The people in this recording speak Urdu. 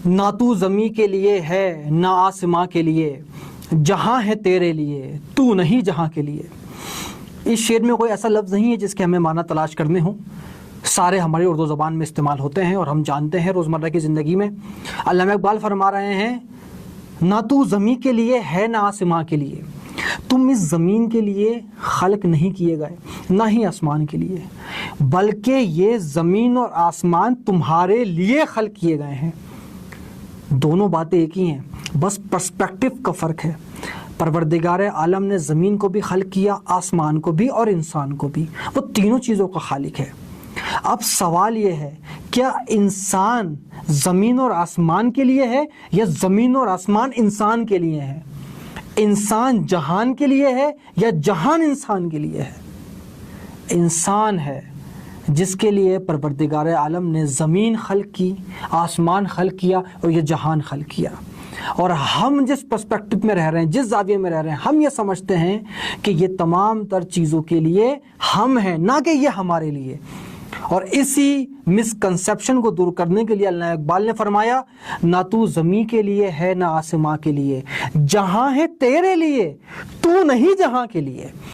نہ تو زمیں کے لیے ہے نہ آسماں کے لیے، جہاں ہے تیرے لیے تو نہیں جہاں کے لیے۔ اس شعر میں کوئی ایسا لفظ نہیں ہے جس کے ہمیں معنی تلاش کرنے ہوں، سارے ہماری اردو زبان میں استعمال ہوتے ہیں اور ہم جانتے ہیں روزمرہ کی زندگی میں۔ علامہ اقبال فرما رہے ہیں نہ تو زمیں کے لیے ہے نہ آسماں کے لیے، تم اس زمین کے لیے خلق نہیں کیے گئے نہ ہی آسمان کے لیے، بلکہ یہ زمین اور آسمان تمہارے لیے خلق کیے گئے ہیں۔ دونوں باتیں ایک ہی ہیں، بس پرسپیکٹو کا فرق ہے۔ پروردگار عالم نے زمین کو بھی خلق کیا، آسمان کو بھی اور انسان کو بھی، وہ تینوں چیزوں کا خالق ہے۔ اب سوال یہ ہے کیا انسان زمین اور آسمان کے لیے ہے یا زمین اور آسمان انسان کے لیے ہے؟ انسان جہان کے لیے ہے یا جہان انسان کے لیے ہے؟ انسان ہے جس کے لیے پروردگار عالم نے زمین خلق کی، آسمان خلق کیا اور یہ جہان خلق کیا۔ اور ہم جس پرسپیکٹو میں رہ رہے ہیں، جس زاویے میں رہ رہے ہیں، ہم یہ سمجھتے ہیں کہ یہ تمام تر چیزوں کے لیے ہم ہیں، نہ کہ یہ ہمارے لیے۔ اور اسی مسکنسیپشن کو دور کرنے کے لیے علامہ اقبال نے فرمایا نہ تو زمیں کے لیے ہے نہ آسماں کے لیے، جہاں ہے تیرے لیے تو نہیں جہاں کے لیے۔